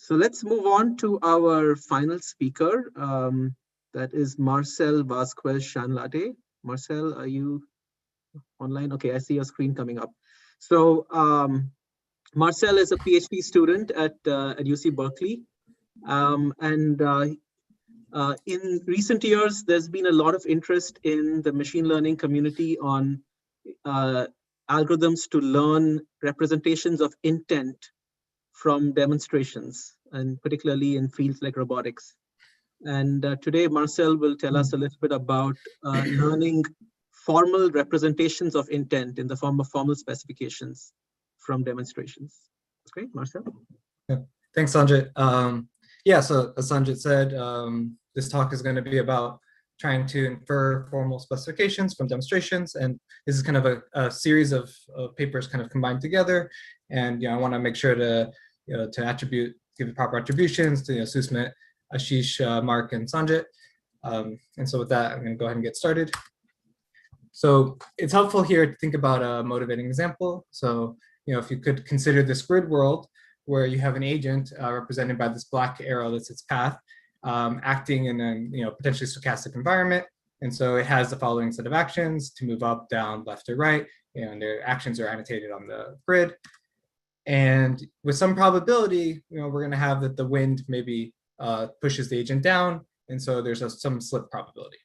So let's move on to our final speaker. That is Marcell Vazquez-Chanlatte. Marcell, are you online? Okay, I see your screen coming up. So Marcell is a PhD student at UC Berkeley. In recent years, there's been a lot of interest in the machine learning community on algorithms to learn representations of intent from demonstrations, and particularly in fields like robotics. And today, Marcell will tell us a little bit about learning formal representations of intent in the form of formal specifications from demonstrations. Okay, Marcell. Yeah. Thanks, Sanjit. Yeah, so as Sanjit said, this talk is going to be about trying to infer formal specifications from demonstrations. And this is kind of a series of papers kind of combined together. And I want to make sure to give the proper attributions to Susmit, Ashish, Mark, and Sanjit. And so with that, I'm going to go ahead and get started. So it's helpful here to think about a motivating example. So if you could consider this grid world where you have an agent represented by this black arrow that's its path, acting in a potentially stochastic environment. And so it has the following set of actions to move up, down, left, or right, and their actions are annotated on the grid. And with some probability, we're going to have that the wind maybe pushes the agent down, and so there's some slip probability.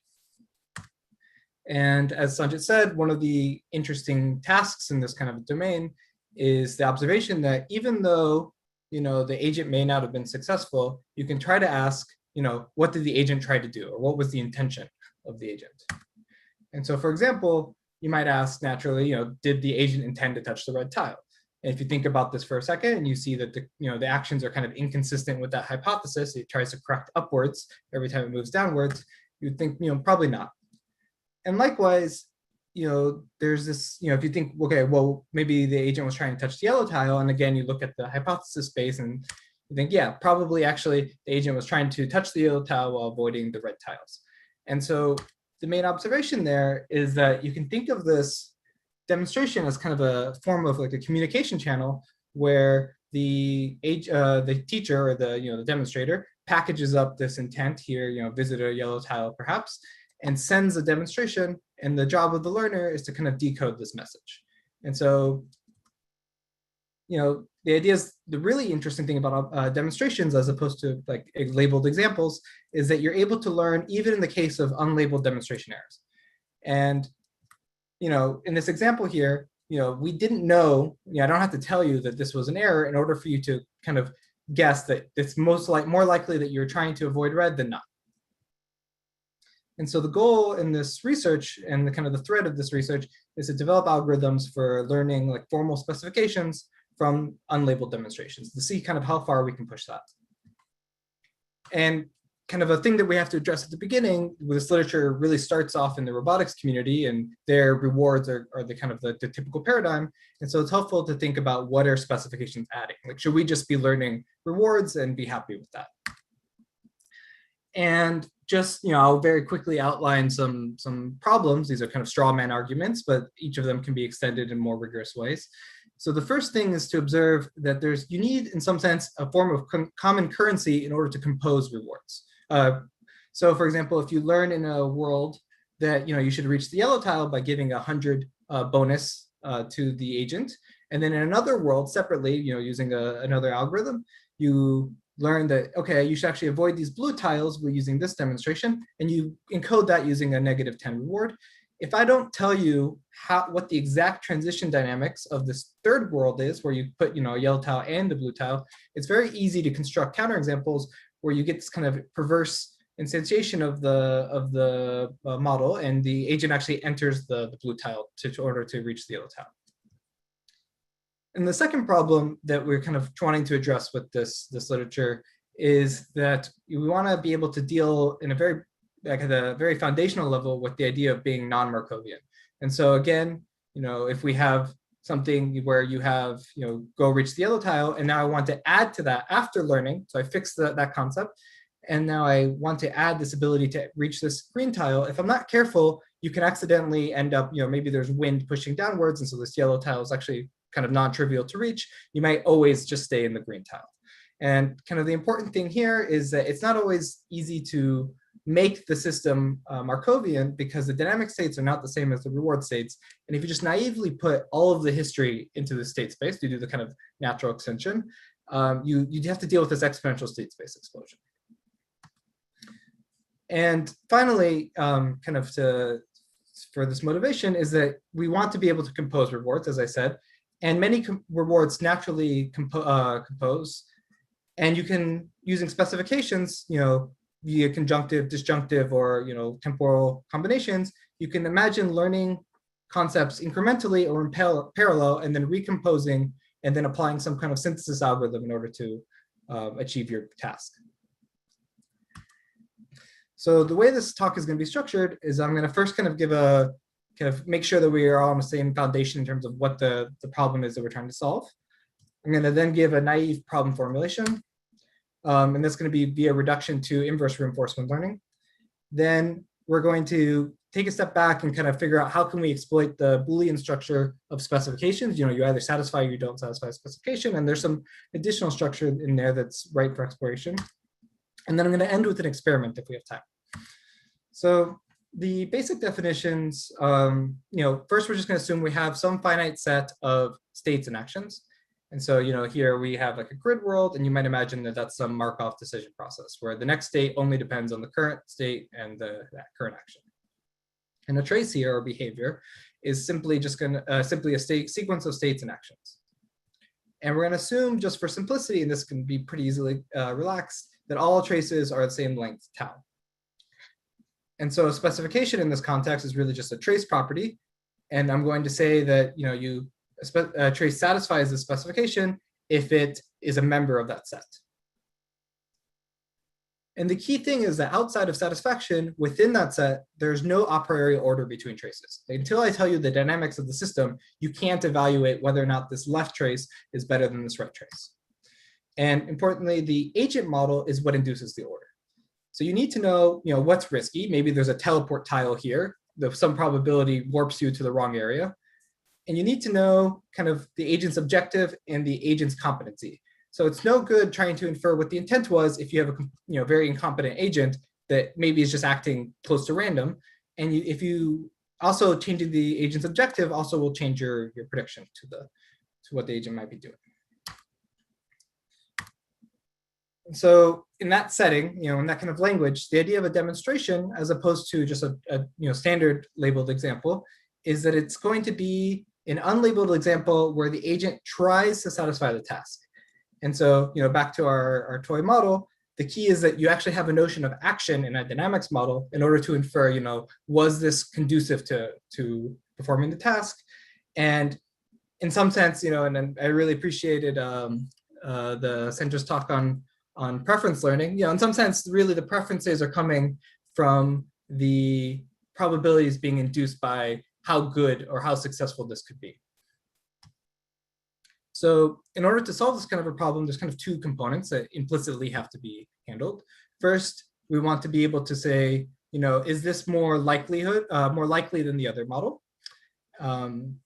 And as Sanjit said, one of the interesting tasks in this kind of domain is the observation that even though the agent may not have been successful, you can try to ask, what did the agent try to do, or what was the intention of the agent? And so, for example, you might ask naturally, did the agent intend to touch the red tile? And if you think about this for a second, and you see that the actions are kind of inconsistent with that hypothesis, it tries to correct upwards every time it moves downwards, you'd think, probably not. And likewise, there's this, if you think, okay, well, maybe the agent was trying to touch the yellow tile, and again, you look at the hypothesis space and you think, yeah, probably actually the agent was trying to touch the yellow tile while avoiding the red tiles. And so the main observation there is that you can think of this demonstration as kind of a form of like a communication channel where the teacher or the demonstrator packages up this intent here, visit a yellow tile perhaps, and sends a demonstration, and the job of the learner is to kind of decode this message. And so, the idea is, the really interesting thing about demonstrations as opposed to like labeled examples is that you're able to learn even in the case of unlabeled demonstration errors. And, in this example here, we didn't know, I don't have to tell you that this was an error in order for you to kind of guess that it's more likely that you're trying to avoid red than not. And so the goal in this research and the kind of the thread of this research is to develop algorithms for learning like formal specifications from unlabeled demonstrations to see kind of how far we can push that. And kind of a thing that we have to address at the beginning, this literature really starts off in the robotics community, and their rewards are the kind of the typical paradigm. And so it's helpful to think about what are specifications adding? Like, should we just be learning rewards and be happy with that? And just, I'll very quickly outline some problems. These are kind of straw man arguments, but each of them can be extended in more rigorous ways. So the first thing is to observe that you need, in some sense, a form of common currency in order to compose rewards. So for example, if you learn in a world that, you should reach the yellow tile by giving 100 bonus to the agent, and then in another world separately, using another algorithm, you learn that, okay, you should actually avoid these blue tiles. We're using this demonstration, and you encode that using a -10 reward. If I don't tell you what the exact transition dynamics of this third world is, where you put a yellow tile and the blue tile, it's very easy to construct counterexamples where you get this kind of perverse instantiation of the model, and the agent actually enters the blue tile in order to reach the yellow tile. And the second problem that we're kind of wanting to address with this literature is that we want to be able to deal in at a very foundational level with the idea of being non-Markovian. And so again, if we have something where you have, go reach the yellow tile, and now I want to add to that after learning, so I fixed that concept, and now I want to add this ability to reach this green tile. If I'm not careful, you can accidentally end up, maybe there's wind pushing downwards, and so this yellow tile is actually kind of non-trivial to reach. You might always just stay in the green tile. And kind of the important thing here is that it's not always easy to make the system Markovian, because the dynamic states are not the same as the reward states. And if you just naively put all of the history into the state space, you do the kind of natural extension, you have to deal with this exponential state space explosion. And finally, for this motivation is that we want to be able to compose rewards, as I said, and many rewards naturally compose. And you can, using specifications, via conjunctive, disjunctive, or temporal combinations, you can imagine learning concepts incrementally or in parallel, and then recomposing, and then applying some kind of synthesis algorithm in order to achieve your task. So the way this talk is going to be structured is I'm going to first kind of make sure that we are all on the same foundation in terms of what the problem is that we're trying to solve. I'm going to then give a naive problem formulation. And that's going to be via reduction to inverse reinforcement learning. Then we're going to take a step back and kind of figure out how can we exploit the Boolean structure of specifications. You either satisfy or you don't satisfy a specification, and there's some additional structure in there that's ripe for exploration. And then I'm going to end with an experiment if we have time. So the basic definitions, first we're just going to assume we have some finite set of states and actions. And so, here we have like a grid world, and you might imagine that that's some Markov decision process where the next state only depends on the current state and that current action. And a trace here, or behavior, is simply just going to simply a sequence of states and actions. And we're going to assume, just for simplicity, and this can be pretty easily relaxed, that all traces are the same length tau. And so a specification in this context is really just a trace property. And I'm going to say that a trace satisfies the specification if it is a member of that set. And the key thing is that outside of satisfaction, within that set, there's no a priori order between traces. Until I tell you the dynamics of the system, you can't evaluate whether or not this left trace is better than this right trace. And importantly, the agent model is what induces the order. So you need to know, what's risky. Maybe there's a teleport tile here. Some probability warps you to the wrong area. And you need to know kind of the agent's objective and the agent's competency. So it's no good trying to infer what the intent was if you have a very incompetent agent that maybe is just acting close to random. And if you also changing the agent's objective also will change your prediction to what the agent might be doing. And so in that setting, in that kind of language, the idea of a demonstration, as opposed to just a standard labeled example, is that it's going to be an unlabeled example where the agent tries to satisfy the task. And so, back to our toy model, the key is that you actually have a notion of action in a dynamics model in order to infer, was this conducive to performing the task? And in some sense, and I really appreciated the center's talk on preference learning. In some sense, really the preferences are coming from the probabilities being induced by how good or how successful this could be. So in order to solve this kind of a problem, there's kind of two components that implicitly have to be handled. First, we want to be able to say, is this more likely than the other model? And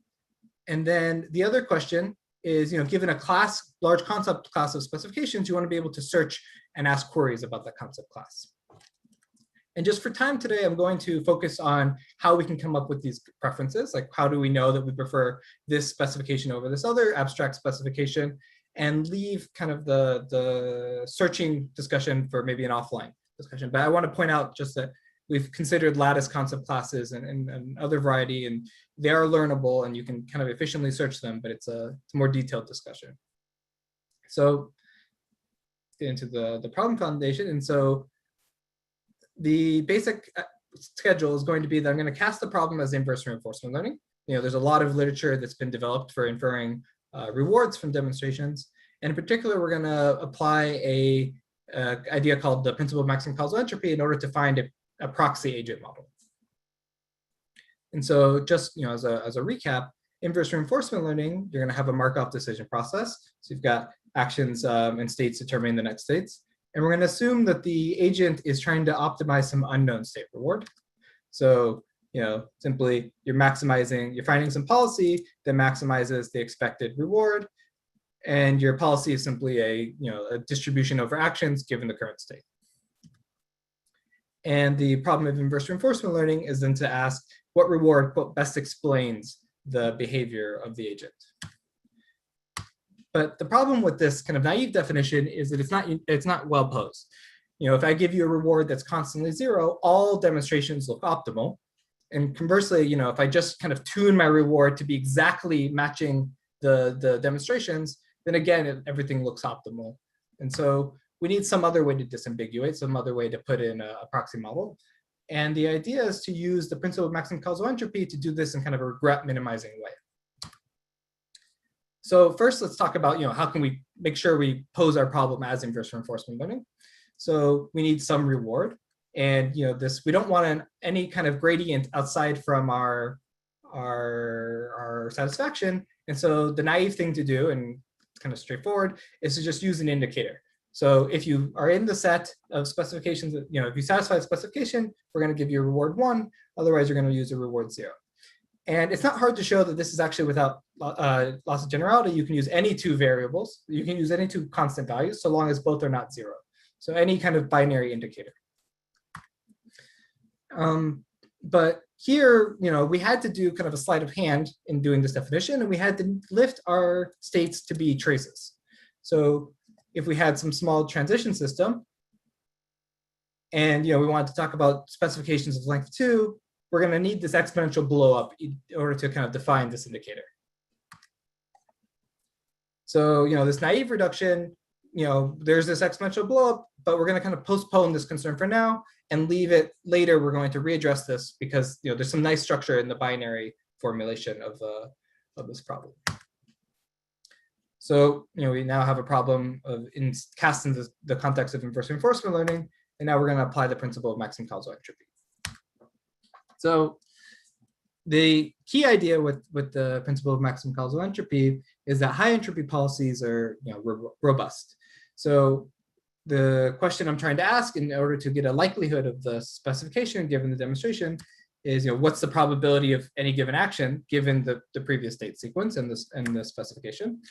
then the other question is, given a large concept class of specifications, you want to be able to search and ask queries about that concept class. And just for time today, I'm going to focus on how we can come up with these preferences, like how do we know that we prefer this specification over this other abstract specification, and leave kind of the searching discussion for maybe an offline discussion. But I want to point out just that we've considered lattice concept classes and other variety, and they are learnable and you can kind of efficiently search them, but it's a more detailed discussion. So get into the problem foundation. And so the basic schedule is going to be that I'm going to cast the problem as inverse reinforcement learning. There's a lot of literature that's been developed for inferring rewards from demonstrations. And in particular, we're going to apply a idea called the principle of maximum causal entropy in order to find a proxy agent model. And so just as a recap, inverse reinforcement learning, you're going to have a Markov decision process. So you've got actions and states determining the next states. And we're going to assume that the agent is trying to optimize some unknown state reward. So, simply you're finding some policy that maximizes the expected reward. And your policy is simply a distribution over actions given the current state. And the problem of inverse reinforcement learning is then to ask what reward best explains the behavior of the agent. But the problem with this kind of naive definition is that it's not well posed. If I give you a reward that's constantly 0, all demonstrations look optimal. And conversely, if I just kind of tune my reward to be exactly matching the demonstrations, then again, everything looks optimal. And so we need some other way to disambiguate, some other way to put in a proxy model. And the idea is to use the principle of maximum causal entropy to do this in kind of a regret minimizing way. So first, let's talk about how can we make sure we pose our problem as inverse reinforcement learning. So we need some reward, and we don't want any kind of gradient outside from our satisfaction. And so the naive thing to do, and it's kind of straightforward, is to just use an indicator. So if you are in the set of specifications, if you satisfy the specification, we're going to give you a reward 1. Otherwise, you're going to use a reward 0. And it's not hard to show that this is actually without loss of generality. You can use any 2 variables. You can use any 2 constant values, so long as both are not 0. So any kind of binary indicator. But here, we had to do kind of a sleight of hand in doing this definition, and we had to lift our states to be traces. So if we had some small transition system, and we wanted to talk about specifications of length 2, we're going to need this exponential blow up in order to kind of define this indicator. So this naive reduction, there's this exponential blow up, but we're going to kind of postpone this concern for now and leave it later. We're going to readdress this because there's some nice structure in the binary formulation of this problem. So we now have a problem cast in the context of inverse reinforcement learning, and now we're going to apply the principle of maximum causal entropy. So the key idea with the principle of maximum causal entropy is that high entropy policies are robust. So the question I'm trying to ask in order to get a likelihood of the specification given the demonstration is what's the probability of any given action given the previous state sequence and the specification.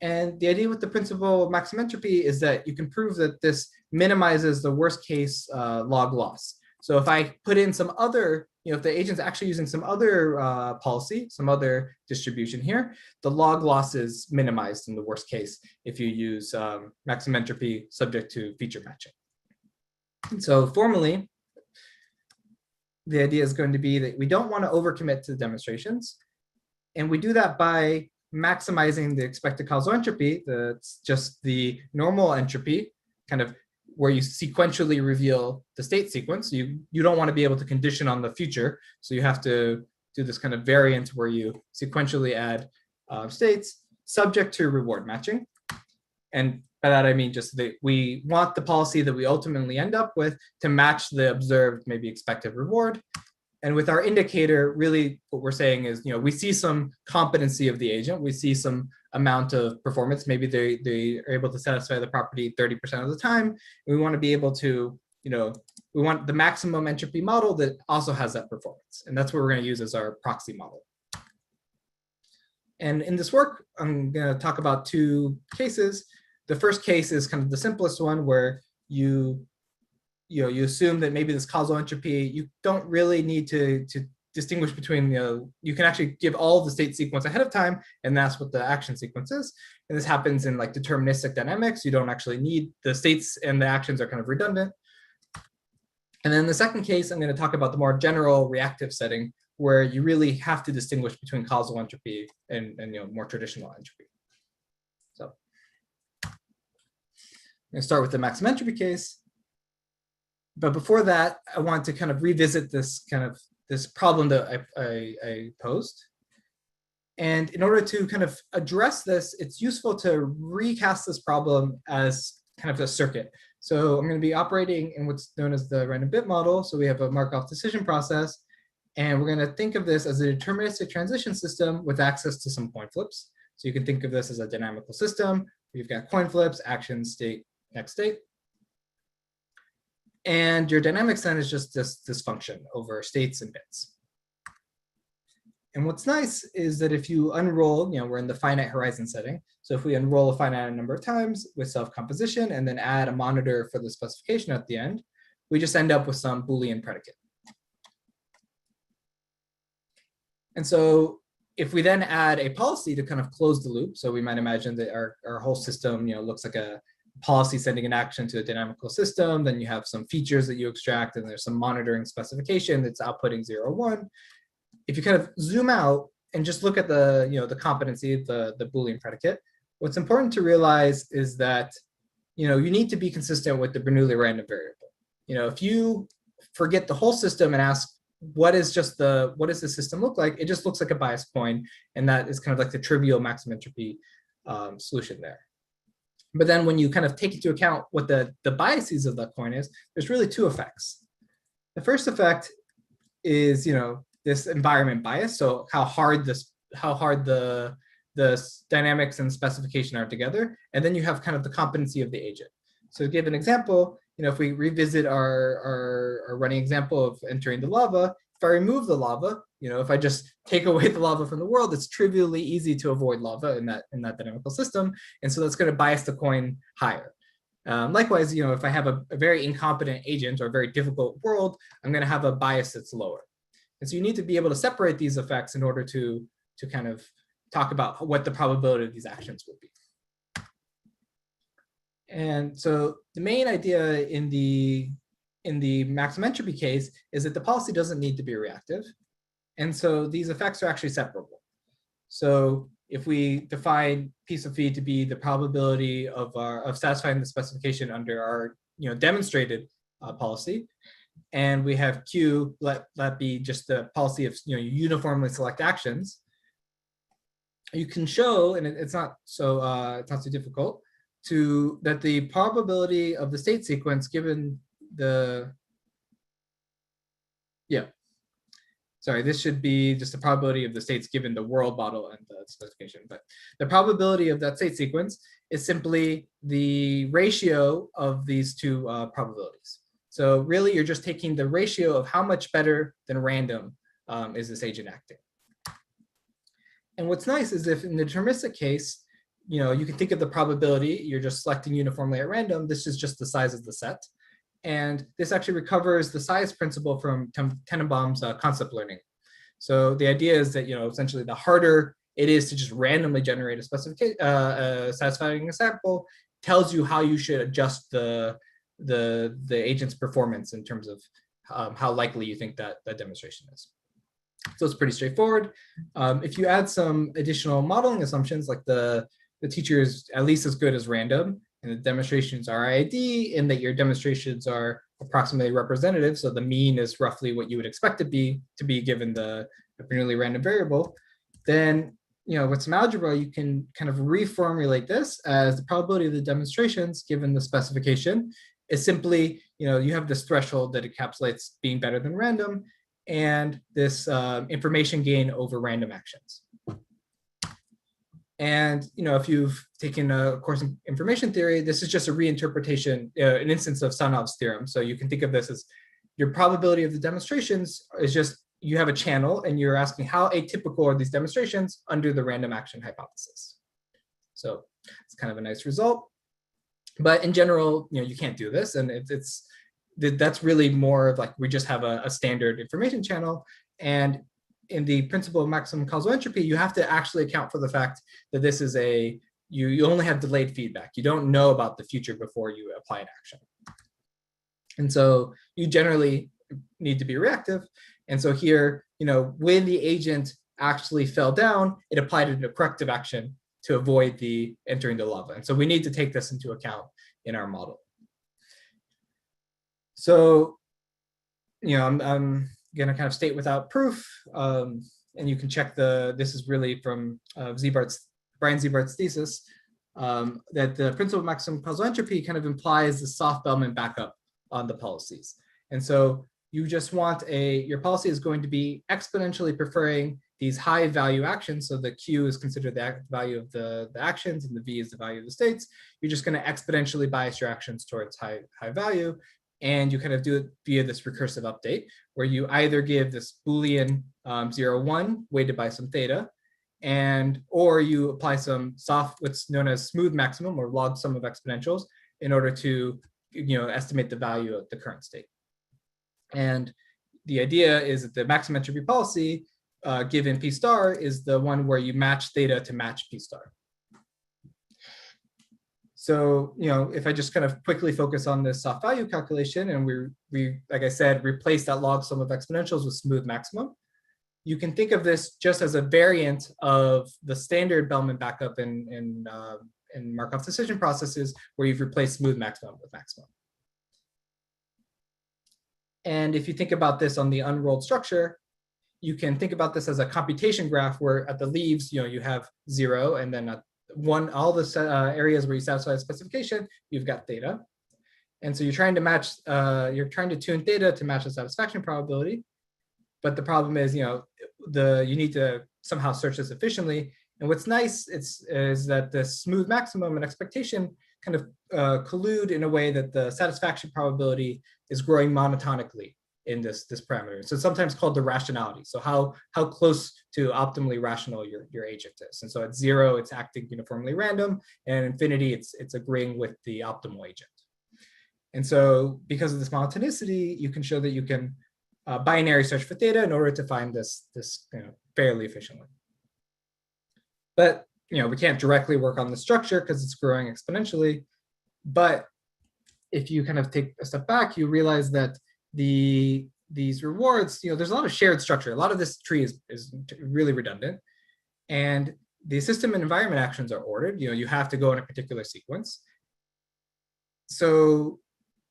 And the idea with the principle of maximum entropy is that you can prove that this minimizes the worst case log loss. So if I put in some other, if the agent's actually using some other policy, some other distribution here, the log loss is minimized in the worst case if you use maximum entropy subject to feature matching. And so formally, the idea is going to be that we don't want to overcommit to the demonstrations. And we do that by maximizing the expected causal entropy. That's just the normal entropy, kind of where you sequentially reveal the state sequence. You don't want to be able to condition on the future. So you have to do this kind of variant where you sequentially add states subject to reward matching. And by that, I mean just that we want the policy that we ultimately end up with to match the observed, maybe expected reward. And with our indicator, really what we're saying is, we see some competency of the agent. We see some amount of performance. Maybe they are able to satisfy the property 30% of the time. And we want to be able to, we want the maximum entropy model that also has that performance. And that's what we're going to use as our proxy model. And in this work, I'm going to talk about 2 cases. The first case is kind of the simplest one where you assume that maybe this causal entropy, you don't really need to distinguish between, you can actually give all the state sequence ahead of time, and that's what the action sequence is. And this happens in like deterministic dynamics. You don't actually need the states, and the actions are kind of redundant. And then the second case, I'm going to talk about the more general reactive setting where you really have to distinguish between causal entropy and more traditional entropy. So I'm going to start with the maximum entropy case. But before that, I want to kind of revisit this problem that I posed. And in order to kind of address this, it's useful to recast this problem as kind of a circuit. So I'm going to be operating in what's known as the random bit model. So we have a Markov decision process, and we're going to think of this as a deterministic transition system with access to some coin flips. So you can think of this as a dynamical system. We've got coin flips, action, state, next state. And your dynamic set is just this function over states and bits. And what's nice is that if you unroll, we're in the finite horizon setting. So if we unroll a finite number of times with self-composition and then add a monitor for the specification at the end, we just end up with some Boolean predicate. And so if we then add a policy to kind of close the loop, so we might imagine that our whole system, looks like a policy sending an action to a dynamical system, then you have some features that you extract, and there's some monitoring specification that's outputting 0, 1. If you kind of zoom out and just look at the competency, the Boolean predicate, what's important to realize is that you need to be consistent with the Bernoulli random variable. If you forget the whole system and ask what does the system look like, it just looks like a biased coin, and that is kind of like the trivial maximum entropy solution there. But then when you kind of take into account what the biases of that coin is, there's really two effects. The first effect is this environment bias, so how hard the dynamics and specification are together, and then you have kind of the competency of the agent. So to give an example, if we revisit our running example of entering the lava, if I remove the lava, if I just take away the lava from the world, it's trivially easy to avoid lava in that dynamical system, and so that's going to bias the coin higher. Likewise, if I have a very incompetent agent or a very difficult world, I'm going to have a bias that's lower. And so you need to be able to separate these effects in order to kind of talk about what the probability of these actions would be. And so the main idea in the maximum entropy case is that the policy doesn't need to be reactive. And so these effects are actually separable. So if we define P sub phi to be the probability of satisfying the specification under our demonstrated policy, and we have Q, let that be just the policy of you uniformly select actions, you can show, and it's not so difficult, that the probability of the state sequence given the this should be just the probability of the states given the world model and the specification, but the probability of that state sequence is simply the ratio of these two probabilities. So really, you're just taking the ratio of how much better than random is this agent acting. And what's nice is if in the deterministic case, you can think of the probability, you're just selecting uniformly at random, this is just the size of the set. And this actually recovers the size principle from Tenenbaum's concept learning. So the idea is that, essentially the harder it is to just randomly generate a specification, satisfying sample, tells you how you should adjust the agent's performance in terms of how likely you think that demonstration is. So it's pretty straightforward. If you add some additional modeling assumptions, like the teacher is at least as good as random, and the demonstrations are ii.d, and that your demonstrations are approximately representative, so the mean is roughly what you would expect it to be given the Bernoulli random variable, then with some algebra, you can kind of reformulate this as the probability of the demonstrations given the specification is simply, you have this threshold that encapsulates being better than random, and this information gain over random actions. And if you've taken a course in information theory, this is just a reinterpretation, an instance of Sanov's theorem. So you can think of this as your probability of the demonstrations is just you have a channel and you're asking how atypical are these demonstrations under the random action hypothesis. So it's kind of a nice result. But in general, you can't do this, and that's really more of like we just have a standard information channel. And in the principle of maximum causal entropy, you have to actually account for the fact that this is you only have delayed feedback. You don't know about the future before you apply an action. And so you generally need to be reactive. And so here, when the agent actually fell down, it applied a corrective action to avoid the entering the lava. And so we need to take this into account in our model. So, I'm going to kind of state without proof, and you can check this is really from Brian Ziebart's thesis, that the principle of maximum causal entropy kind of implies the soft Bellman backup on the policies. And so you just want your policy is going to be exponentially preferring these high value actions. So the Q is considered the value of the actions and the V is the value of the states. You're just going to exponentially bias your actions towards high value. and you kind of do it via this recursive update, where you either give this Boolean 0, 1 weighted by some theta, or you apply some what's known as smooth maximum or log sum of exponentials in order to estimate the value of the current state. And the idea is that the maximum entropy policy given P star is the one where you match theta to match P star. So, if I just kind of quickly focus on this soft value calculation, and we like I said, replace that log sum of exponentials with smooth maximum, you can think of this just as a variant of the standard Bellman backup in Markov decision processes, where you've replaced smooth maximum with maximum. And if you think about this on the unrolled structure, you can think about this as a computation graph where at the leaves, you have 0, and then at all the areas where you satisfy the specification, you've got theta. And so you're trying to tune theta to match the satisfaction probability. But the problem is, you need to somehow search this efficiently. And what's nice is that the smooth maximum and expectation kind of collude in a way that the satisfaction probability is growing monotonically in this parameter. So it's sometimes called the rationality. So how close to optimally rational your agent is. And so at 0, it's acting uniformly random, and at infinity, it's agreeing with the optimal agent. And so because of this monotonicity, you can show that you can binary search for theta in order to find this fairly efficiently. But we can't directly work on the structure because it's growing exponentially. But if you kind of take a step back, you realize that these rewards, there's a lot of shared structure. A lot of this tree is really redundant, and the system and environment actions are ordered. You have to go in a particular sequence. So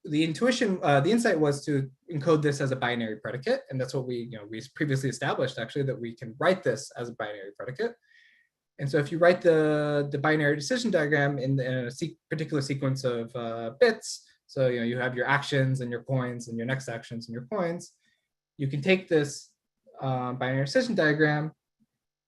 the insight was to encode this as a binary predicate, and that's what we previously established, actually, that we can write this as a binary predicate. And so if you write the binary decision diagram in a particular sequence of bits, so you have your actions and your coins and your next actions and your coins, you can take this binary decision diagram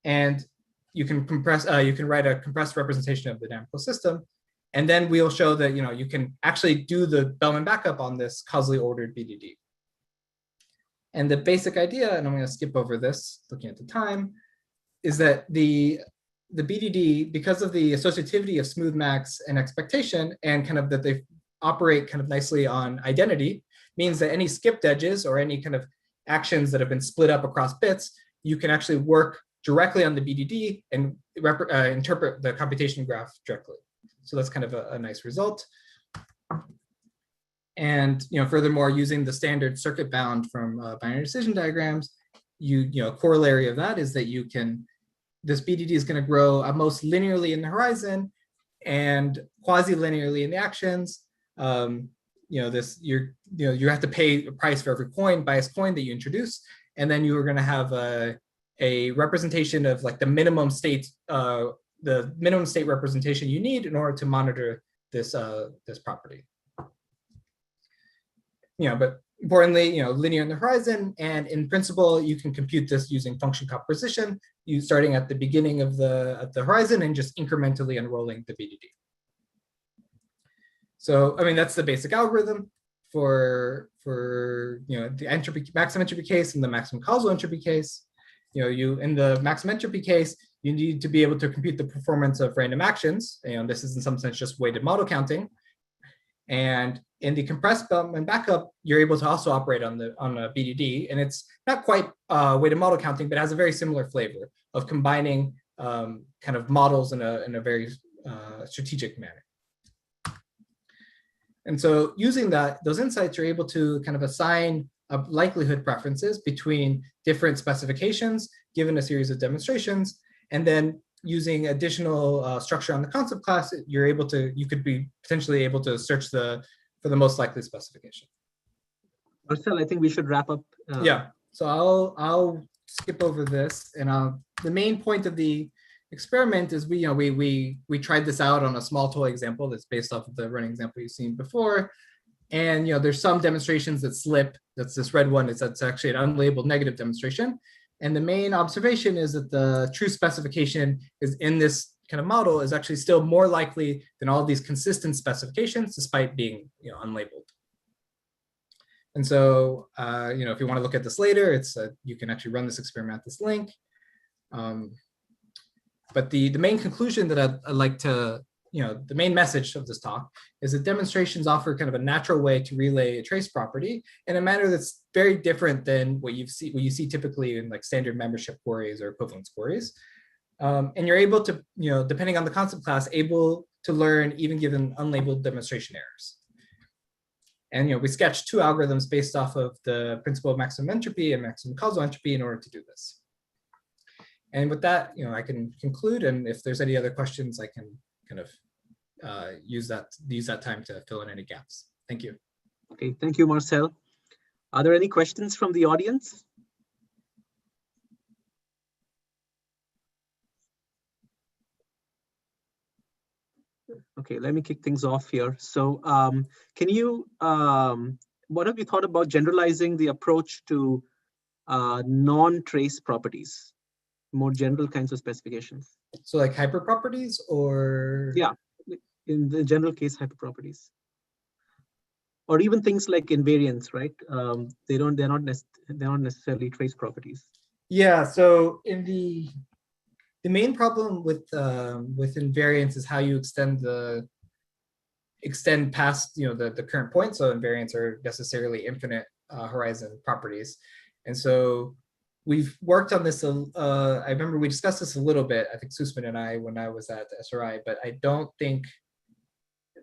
and you can write a compressed representation of the dynamical system. And then we'll show that you can actually do the Bellman backup on this causally ordered BDD. And the basic idea, and I'm going to skip over this looking at the time, is that the BDD, because of the associativity of smooth max and expectation, and kind of that they operate kind of nicely on identity, means that any skipped edges or any kind of actions that have been split up across bits, you can actually work directly on the BDD and interpret the computation graph directly. So that's kind of a nice result. And furthermore, using the standard circuit bound from binary decision diagrams, a corollary of that is that this BDD is going to grow at most linearly in the horizon and quasi-linearly in the actions. You have to pay a price for every biased coin that you introduce, and then you are going to have a representation of like the minimum state representation you need in order to monitor this property. But importantly, linear in the horizon, and in principle, you can compute this using function composition, starting at the beginning of the horizon and just incrementally unrolling the BDD. So, that's the basic algorithm for the maximum entropy case and the maximum causal entropy case. In the maximum entropy case, you need to be able to compute the performance of random actions. This is in some sense just weighted model counting. And in the compressed Bellman backup, you're able to also operate on a BDD, and it's not quite weighted model counting, but it has a very similar flavor of combining kind of models in a very strategic manner. And so using those insights, you're able to kind of assign likelihood preferences between different specifications given a series of demonstrations, and then using additional structure on the concept class, you could be potentially able to search for the most likely specification. Marcell, I think we should wrap up. Yeah, so I'll skip over this, and the main point of the experiment is we tried this out on a small toy example that's based off of the running example you've seen before, and there's some demonstrations that slip. That's this red one. That's actually an unlabeled negative demonstration. And the main observation is that the true specification is in this kind of model is actually still more likely than all these consistent specifications, despite being unlabeled. And so, if you want to look at this later, you can actually run this experiment at this link. But the main conclusion that I'd like to, the main message of this talk is that demonstrations offer kind of a natural way to relay a trace property in a manner that's very different than what you see typically in like standard membership queries or equivalence queries. And you're able to, depending on the concept class, able to learn even given unlabeled demonstration errors. And we sketched two algorithms based off of the principle of maximum entropy and maximum causal entropy in order to do this. And with that, I can conclude. And if there's any other questions, I can kind of use that time to fill in any gaps. Thank you. Okay, thank you, Marcell. Are there any questions from the audience? Okay, let me kick things off here. So what have you thought about generalizing the approach to non-trace properties, more general kinds of specifications? So like hyperproperties or? Yeah, in the general case, hyperproperties. Or even things like invariance, right? They're not necessarily trace properties. Yeah, so in the main problem with invariance is how you extend past the current point. So invariants are necessarily infinite horizon properties, and so we've worked on this. I remember we discussed this a little bit, I think Sussman and I, when I was at SRI, but I don't think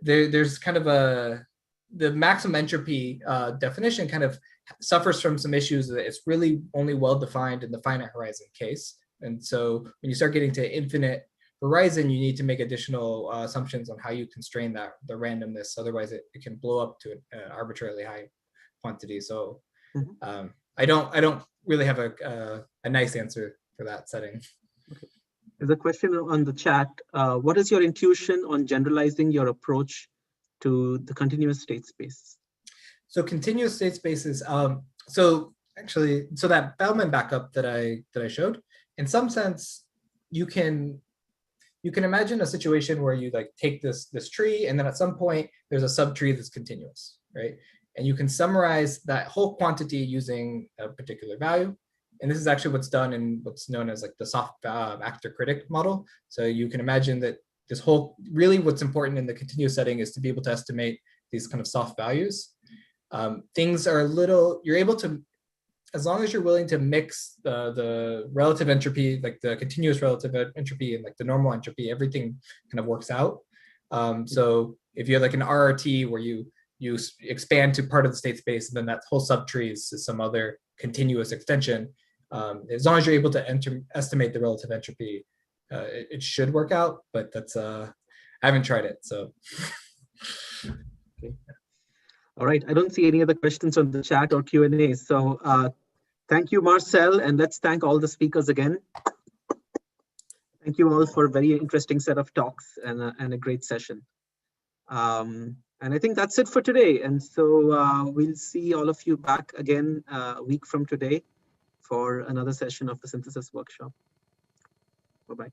there's kind of the maximum entropy definition kind of suffers from some issues that it's really only well defined in the finite horizon case. And so when you start getting to infinite horizon, you need to make additional assumptions on how you constrain the randomness. Otherwise, it can blow up to an arbitrarily high quantity. So I don't really have a nice answer for that setting. Okay. There's a question on the chat. What is your intuition on generalizing your approach to the continuous state space? So continuous state spaces. So that Bellman backup that I showed, in some sense, you can imagine a situation where you like take this tree, and then at some point there's a subtree that's continuous, right? And you can summarize that whole quantity using a particular value. And this is actually what's done in what's known as like the soft actor critic model. So you can imagine that this whole, really what's important in the continuous setting is to be able to estimate these kind of soft values. Things are you're able to, as long as you're willing to mix the relative entropy, like the continuous relative entropy and like the normal entropy, everything kind of works out. So if you have like an RRT where you expand to part of the state space, and then that whole subtree is some other continuous extension, as long as you're able to estimate the relative entropy, it should work out. But that's I haven't tried it, so. Okay. All right, I don't see any other questions on the chat or Q&A. So thank you, Marcell, and let's thank all the speakers again. Thank you all for a very interesting set of talks and a great session. And I think that's it for today. And so we'll see all of you back again a week from today for another session of the synthesis workshop. Bye-bye.